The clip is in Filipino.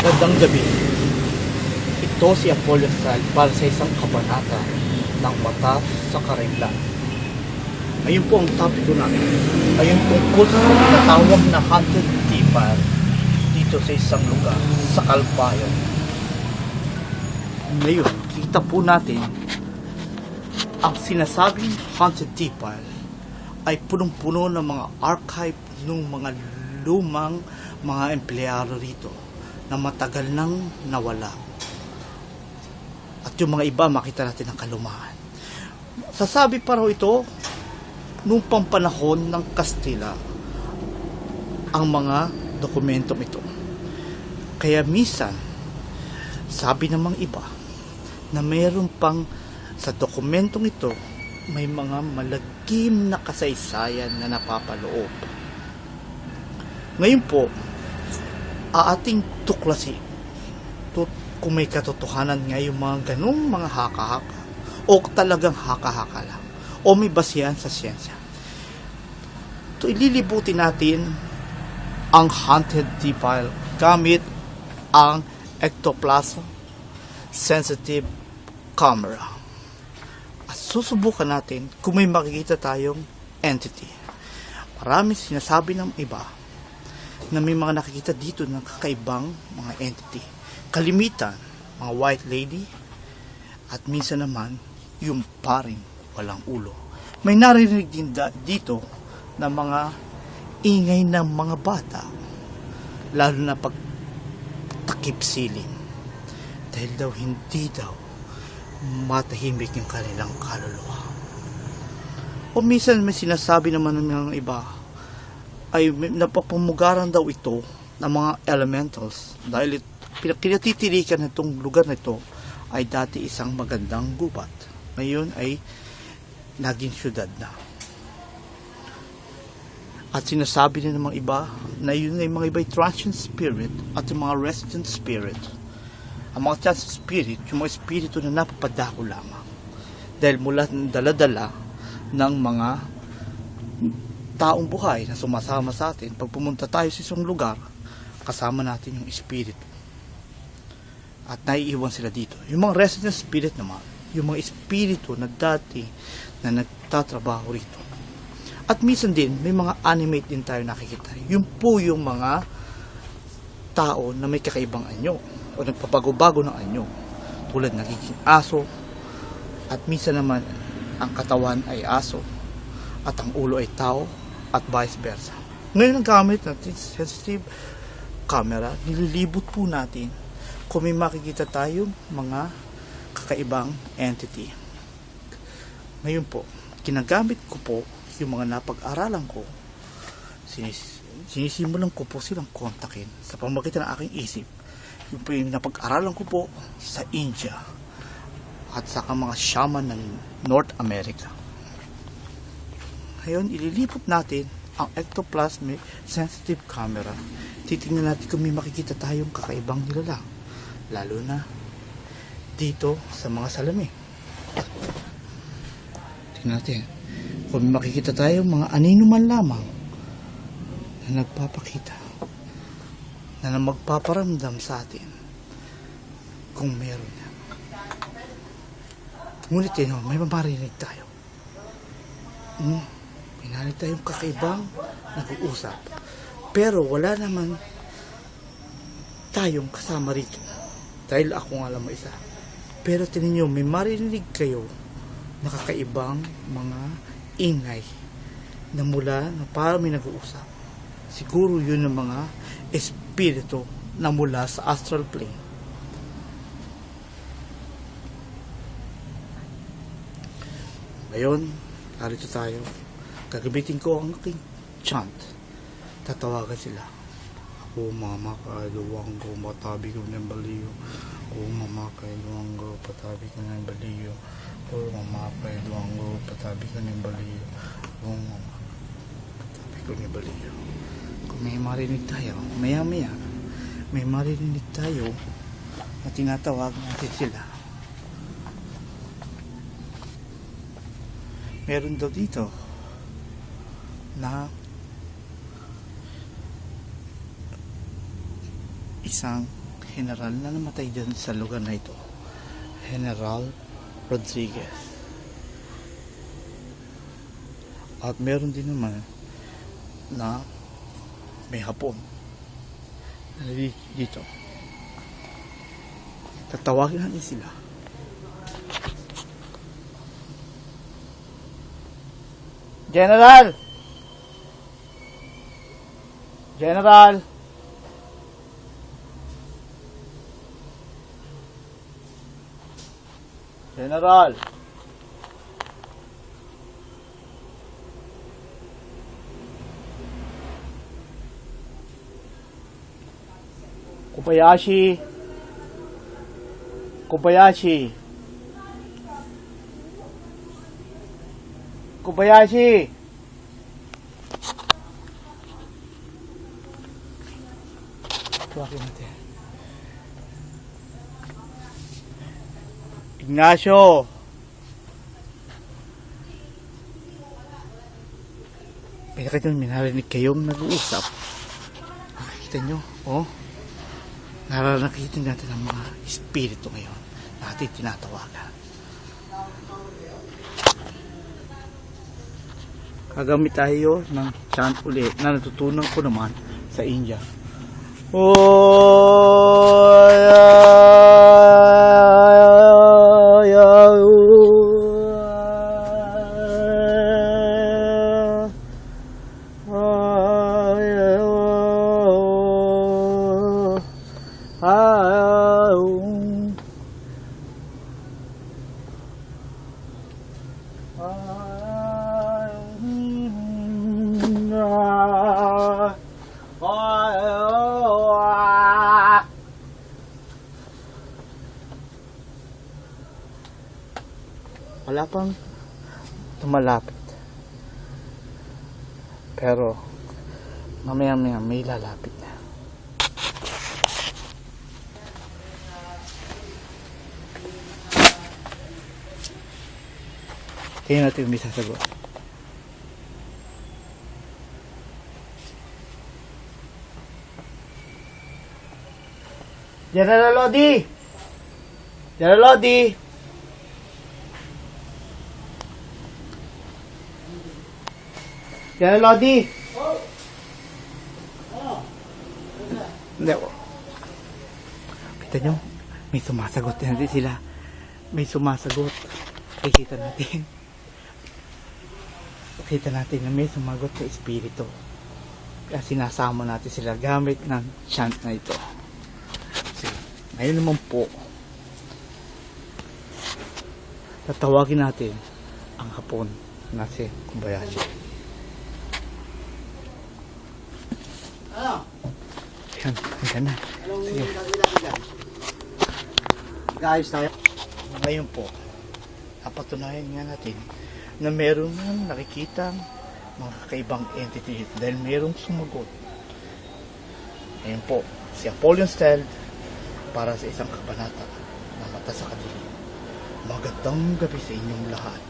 Magandang gabi. Ito si Apollo Sal para sa isang kabanata ng Mata sa Kareglan. Ayun po ang topic ko namin. Ayun tungkol sa tinatawag na haunted tipar dito sa isang lugar sa Calbayon. Ngayon, kita po natin ang sinasabing haunted tipar ay punong-puno ng mga archive ng mga lumang mga empleyado rito na matagal nang nawala. At yung mga iba makita natin ang kalumaan. Sasabi pa raw ito nung pampanahon ng Kastila ang mga dokumentong ito. Kaya minsan sabi ng mga iba na mayroon pang sa dokumentong ito may mga malagim na kasaysayan na napapaloob. Ngayon po, ating tuklasin kung may katotohanan nga yung mga ganong mga haka-haka o talagang haka-haka lang o may basihan sa siyensya. So, ililibutin natin ang haunted tipar gamit ang ectoplasm sensitive camera. At susubukan natin kung may makikita tayong entity. Maraming sinasabi ng iba na may mga nakikita dito ng kakaibang mga entity. Kalimitan, mga white lady, at minsan naman, yung paring walang ulo. May narinig din dito na mga ingay ng mga bata, lalo na pag takip siling. Dahil daw hindi daw matahimik yung kanilang kaluluwa. O minsan may sinasabi naman ng mga iba ay napapumugaran daw ito ng mga elementals dahil pinatitilikan na itong lugar na ito ay dati isang magandang gubat. Ngayon ay naging syudad na. At sinasabi na ng mga iba na yun ay mga iba'y transient spirit at yung mga resident spirit. Ang mga transient spirit, yung mga espiritu na napapadako lamang. Dahil mula dala-dala ng mga taong buhay na sumasama sa atin, pag pumunta tayo sa isang lugar, kasama natin yung espiritu. At naiiwan sila dito. Yung mga resident spirit naman, yung mga espiritu na dati na nagtatrabaho rito. At minsan din, may mga animate din tayo nakikita. Yung po yung mga tao na may kakaibang anyo o nagpapago-bago ng anyo. Tulad nagiging aso at minsan naman ang katawan ay aso at ang ulo ay tao at vice versa. Ngayon ang gamit natin sensitive camera, nililibot po natin kung may makikita tayong mga kakaibang entity. Ngayon po, ginagamit ko po yung mga napag-aralan ko, sinisimulan ko po silang kontakin sa pamamagitan ng aking isip. Yung po yung napag-aralan ko po sa India at sa mga shaman ng North America. Ngayon, ililipot natin ang ectoplasmic sensitive camera. Titingnan natin kung may makikita tayong kakaibang nilalang. Lalo na dito sa mga salamin. Tingnan natin. Kung may makikita tayong mga anino man lamang na nagpapakita na magpaparamdam sa atin kung meron na. Ngunit may mamarinig tayo. May narinig tayong kakaibang nag-uusap. Pero wala naman tayong kasama rito. Dahil ako nga lang isa. Pero tinan nyo, may marinig kayo na kakaibang mga ingay na mula na parang may nag-uusap. Siguro yun ang mga espiritu na mula sa astral plane. Ngayon, narito tayo. Gagamitin ko ang aking chant. Tatawagan sila. Ako mama kailuwang ko matabi ko ng baliyo. Ako mama kailuwang ko patabi ko ng baliyo. Ako mama kailuwang ko patabi ko ng baliyo. Ako mama patabi ko ng baliyo. Kung may marinig tayo, maya-maya, may marinig tayo na tinatawag natin sila. Meron daw dito na isang general na namatay dyan sa lugar na ito. General Rodriguez. At meron din naman na may Hapon na dito. Tatawagin natin sila. General! General! General! Kobayashi! Kobayashi! Kobayashi! Tuwakin natin. Ignacio! Pinakita nyo, minarinig kayong nag-uusap. Nakikita nyo, oh. Nakikita natin ang mga espiritu ngayon. Natin tinatawagan. Gagamit tayo ng chant ulit na natutunan ko naman sa India. Wala pang tumalapit, pero mamaya may lalapit na. Tingnan natin kung may sasagot. General Lodi! General Lodi! General Lodi! Hindi. Kita nyo, may sumasagot natin sila. May sumasagot. Kita natin. Kita natin na may sumagot na espiritu. Kaya sinasama natin sila gamit ng chant na ito. So, ngayon naman po, tatawagin natin ang Hapon na si Kobayashi. Yan, hanggang na. Sige. Guys, tayo. Ngayon po, napatunayan nga natin na meron nga nakikita mga kakaibang entity dahil merong sumagot. Ngayon po, si Apollyon Stealth para sa isang kabanata na Mata sa Kadilim. Magandang gabi sa inyong lahat.